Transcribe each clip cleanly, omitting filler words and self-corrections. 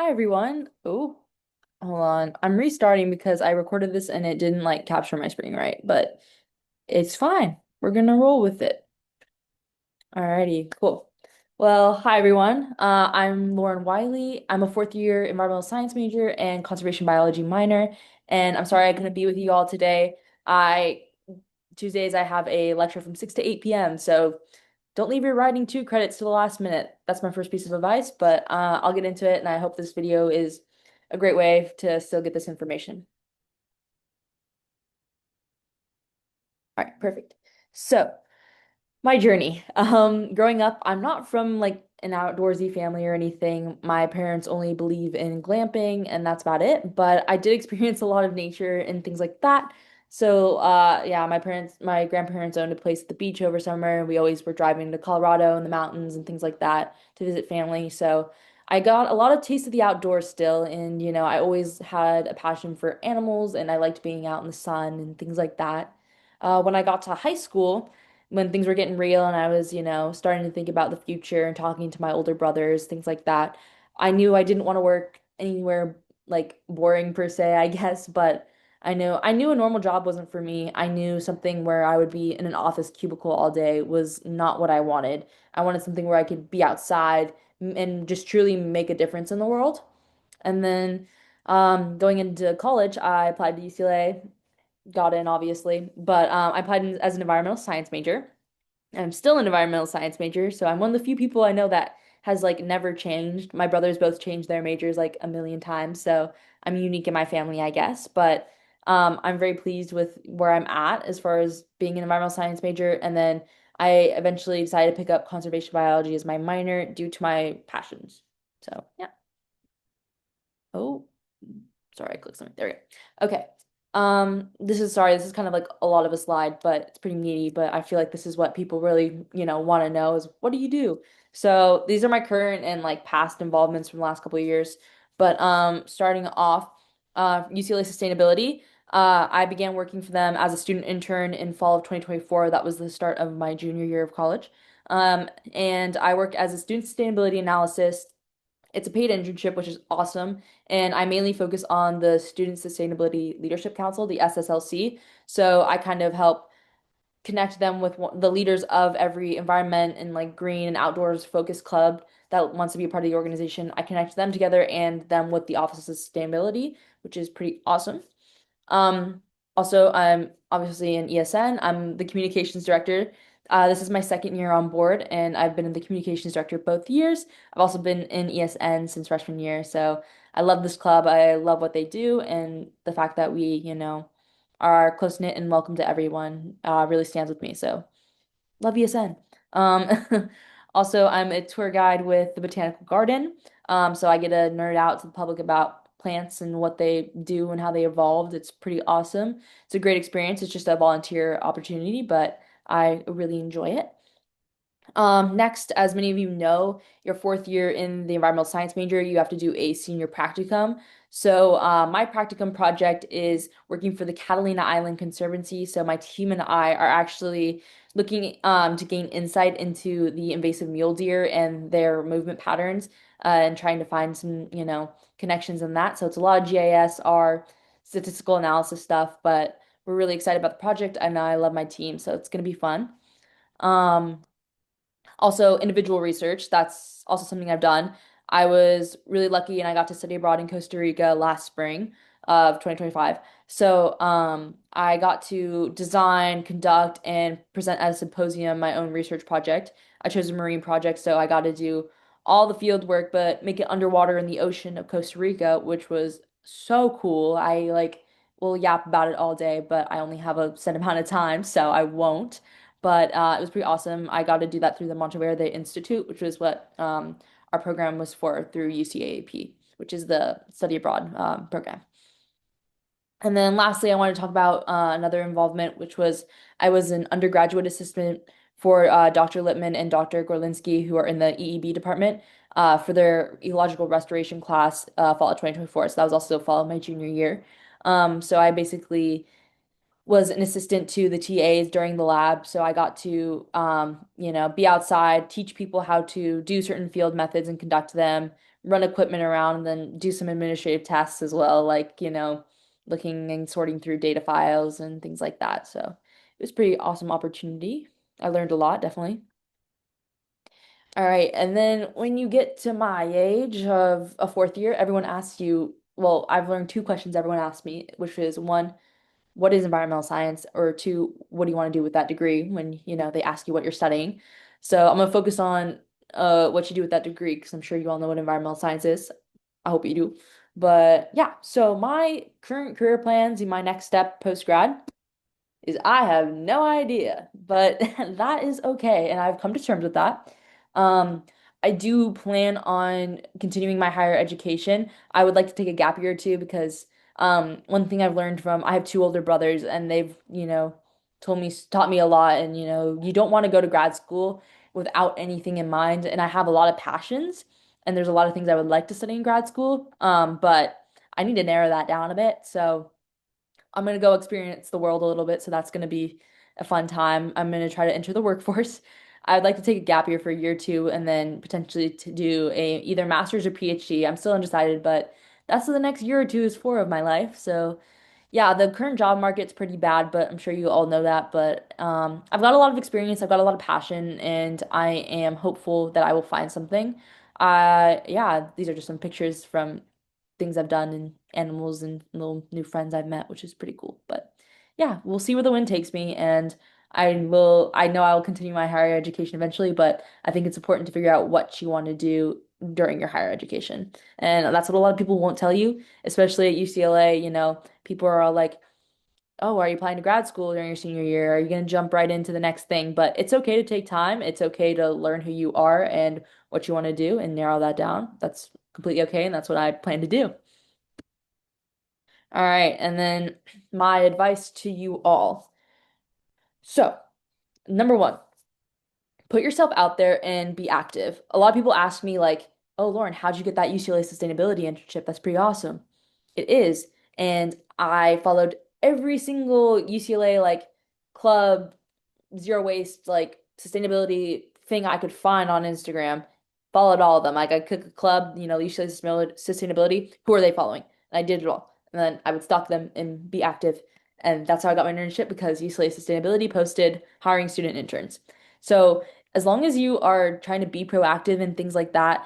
Hi everyone. Oh, hold on. I'm restarting because I recorded this and it didn't like capture my screen right, but it's fine. We're gonna roll with it. Alrighty, cool. Well, hi everyone. I'm Lauren Wiley. I'm a fourth year environmental science major and conservation biology minor, and I'm sorry I couldn't be with you all today. I Tuesdays I have a lecture from 6 to 8 p.m. So don't leave your writing two credits to the last minute. That's my first piece of advice, but I'll get into it, and I hope this video is a great way to still get this information. All right, perfect. So, my journey. Growing up, I'm not from like an outdoorsy family or anything. My parents only believe in glamping, and that's about it. But I did experience a lot of nature and things like that. So, yeah, my grandparents owned a place at the beach over summer, and we always were driving to Colorado and the mountains and things like that to visit family. So, I got a lot of taste of the outdoors still, and I always had a passion for animals, and I liked being out in the sun and things like that. When I got to high school, when things were getting real and I was, starting to think about the future and talking to my older brothers, things like that, I knew I didn't want to work anywhere like boring per se, I guess, but I knew a normal job wasn't for me. I knew something where I would be in an office cubicle all day was not what I wanted. I wanted something where I could be outside and just truly make a difference in the world. And then going into college, I applied to UCLA, got in obviously, but I applied as an environmental science major. I'm still an environmental science major, so I'm one of the few people I know that has like never changed. My brothers both changed their majors like a million times, so I'm unique in my family, I guess. But I'm very pleased with where I'm at as far as being an environmental science major. And then I eventually decided to pick up conservation biology as my minor due to my passions. So yeah. Oh, sorry, I clicked something. There we go. Okay. This is kind of like a lot of a slide, but it's pretty meaty, but I feel like this is what people really, want to know is what do you do? So these are my current and like past involvements from the last couple of years. But starting off, UCLA Sustainability. I began working for them as a student intern in fall of 2024. That was the start of my junior year of college. And I work as a student sustainability analyst. It's a paid internship, which is awesome. And I mainly focus on the Student Sustainability Leadership Council, the SSLC. So I kind of help connect them with the leaders of every environment and like green and outdoors focused club that wants to be a part of the organization. I connect them together and them with the Office of Sustainability, which is pretty awesome. Um, Also, I'm obviously in ESN. I'm the communications director. This is my second year on board, and I've been in the communications director both years. I've also been in ESN since freshman year, so I love this club. I love what they do, and the fact that we, are close-knit and welcome to everyone, really stands with me. So love ESN. Also, I'm a tour guide with the Botanical Garden. So I get to nerd out to the public about plants and what they do and how they evolved. It's pretty awesome. It's a great experience. It's just a volunteer opportunity, but I really enjoy it. Next, as many of you know, your fourth year in the environmental science major, you have to do a senior practicum. So, my practicum project is working for the Catalina Island Conservancy. So, my team and I are actually looking to gain insight into the invasive mule deer and their movement patterns, and trying to find some, connections in that. So, it's a lot of GIS, R, statistical analysis stuff, but we're really excited about the project, and I love my team, so it's going to be fun. Um, Also, individual research, that's also something I've done. I was really lucky and I got to study abroad in Costa Rica last spring of 2025. So, I got to design, conduct, and present at a symposium my own research project. I chose a marine project, so I got to do all the field work, but make it underwater in the ocean of Costa Rica, which was so cool. I like will yap about it all day, but I only have a set amount of time, so I won't. But it was pretty awesome. I got to do that through the Monteverde Institute, which was what our program was for through UCAAP, which is the study abroad program. And then lastly, I want to talk about another involvement, which was I was an undergraduate assistant for Dr. Lippman and Dr. Gorlinski, who are in the EEB department, for their ecological restoration class, fall of 2024. So that was also fall of my junior year. So I basically was an assistant to the TAs during the lab. So I got to, be outside, teach people how to do certain field methods and conduct them, run equipment around, and then do some administrative tasks as well, like, looking and sorting through data files and things like that. So it was a pretty awesome opportunity. I learned a lot, definitely. All right. And then when you get to my age of a fourth year, everyone asks you, well, I've learned two questions everyone asks me, which is one, what is environmental science? Or two, what do you want to do with that degree when, they ask you what you're studying? So I'm gonna focus on what you do with that degree because I'm sure you all know what environmental science is. I hope you do. But yeah, so my current career plans in my next step post grad is I have no idea, but that is okay, and I've come to terms with that. Um, I do plan on continuing my higher education. I would like to take a gap year or two because one thing I've learned from I have two older brothers, and they've, taught me a lot, and you don't want to go to grad school without anything in mind, and I have a lot of passions, and there's a lot of things I would like to study in grad school, but I need to narrow that down a bit, so. I'm gonna go experience the world a little bit, so that's gonna be a fun time. I'm gonna try to enter the workforce. I'd like to take a gap year for a year or two and then potentially to do a either master's or PhD. I'm still undecided, but that's what the next year or two is for of my life. So yeah, the current job market's pretty bad, but I'm sure you all know that. But I've got a lot of experience, I've got a lot of passion, and I am hopeful that I will find something. Yeah, these are just some pictures from things I've done and animals and little new friends I've met, which is pretty cool. But yeah, we'll see where the wind takes me. And I know I will continue my higher education eventually, but I think it's important to figure out what you want to do during your higher education. And that's what a lot of people won't tell you, especially at UCLA. People are all like, oh, are you applying to grad school during your senior year? Are you going to jump right into the next thing? But it's okay to take time. It's okay to learn who you are and what you want to do and narrow that down. That's completely okay. And that's what I plan to do. All right, and then my advice to you all. So, number one, put yourself out there and be active. A lot of people ask me, like, oh, Lauren, how'd you get that UCLA sustainability internship? That's pretty awesome. It is. And I followed every single UCLA like club, zero waste, like sustainability thing I could find on Instagram. Followed all of them. Like I cook a club, UCLA sustainability. Who are they following? And I did it all. And then I would stalk them and be active. And that's how I got my internship because UCLA Sustainability posted hiring student interns. So as long as you are trying to be proactive and things like that,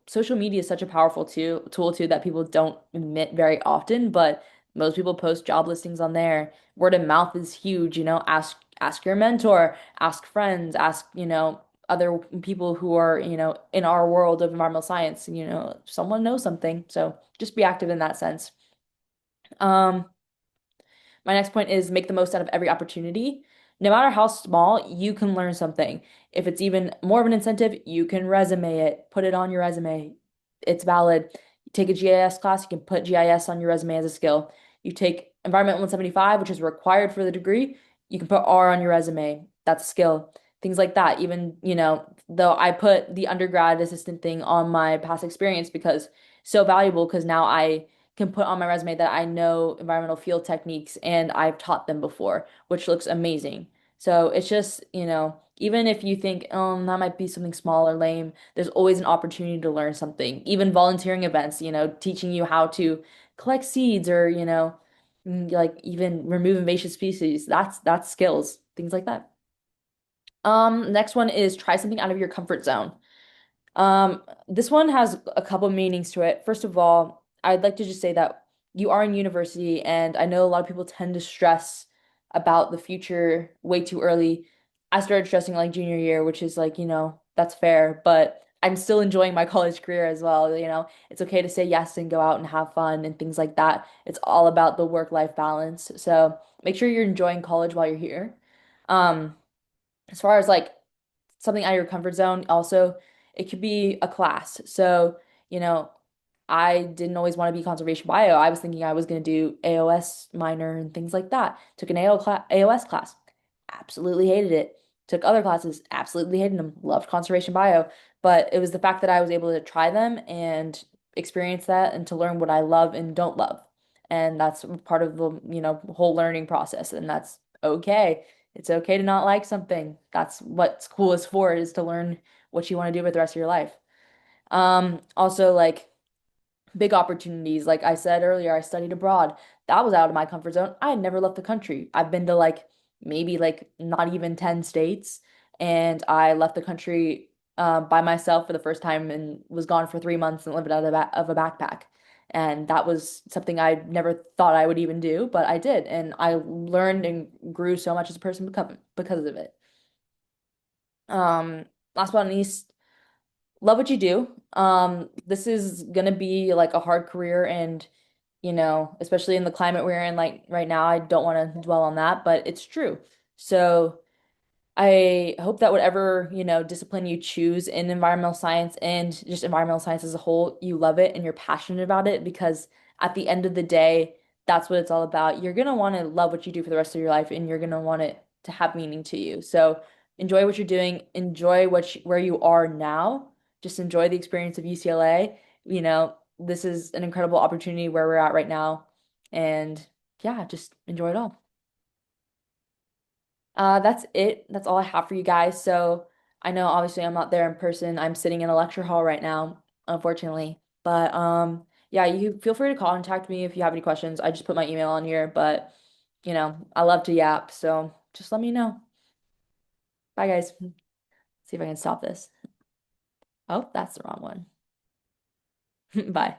social media is such a powerful tool too that people don't admit very often, but most people post job listings on there. Word of mouth is huge, ask your mentor, ask friends, ask, other people who are, in our world of environmental science, someone knows something. So just be active in that sense. Um, my next point is make the most out of every opportunity. No matter how small, you can learn something. If it's even more of an incentive, you can resume it, put it on your resume. It's valid. You take a GIS class, you can put GIS on your resume as a skill. You take Environment 175, which is required for the degree, you can put R on your resume. That's a skill. Things like that. Even, though I put the undergrad assistant thing on my past experience because so valuable because now I can put on my resume that I know environmental field techniques and I've taught them before, which looks amazing. So it's just, even if you think, that might be something small or lame, there's always an opportunity to learn something. Even volunteering events, teaching you how to collect seeds or, like even remove invasive species. That's skills, things like that. Next one is try something out of your comfort zone. This one has a couple meanings to it. First of all, I'd like to just say that you are in university, and I know a lot of people tend to stress about the future way too early. I started stressing like junior year, which is like, that's fair, but I'm still enjoying my college career as well. It's okay to say yes and go out and have fun and things like that. It's all about the work-life balance. So make sure you're enjoying college while you're here. Um, as far as like something out of your comfort zone. Also, it could be a class. So, you know, I didn't always want to be conservation bio. I was thinking I was going to do AOS minor and things like that. Took an AOS class. Absolutely hated it. Took other classes. Absolutely hated them. Loved conservation bio. But it was the fact that I was able to try them and experience that and to learn what I love and don't love. And that's part of the, whole learning process. And that's okay. It's okay to not like something. That's what school is for, is to learn what you want to do with the rest of your life. Also like big opportunities. Like I said earlier, I studied abroad. That was out of my comfort zone. I had never left the country. I've been to like maybe like not even 10 states, and I left the country by myself for the first time and was gone for 3 months and lived out of a backpack. And that was something I never thought I would even do, but I did. And I learned and grew so much as a person because of it. Um, Last but not least, love what you do. This is gonna be like a hard career, and especially in the climate we're in, like right now, I don't want to dwell on that, but it's true. So I hope that whatever, discipline you choose in environmental science and just environmental science as a whole, you love it and you're passionate about it, because at the end of the day, that's what it's all about. You're gonna want to love what you do for the rest of your life, and you're gonna want it to have meaning to you. So enjoy what you're doing, enjoy where you are now. Just enjoy the experience of UCLA. This is an incredible opportunity where we're at right now. And yeah, just enjoy it all. That's it. That's all I have for you guys. So I know obviously I'm not there in person. I'm sitting in a lecture hall right now, unfortunately. But yeah, you feel free to contact me if you have any questions. I just put my email on here, but I love to yap, so just let me know. Bye guys. See if I can stop this. Oh, that's the wrong one. Bye.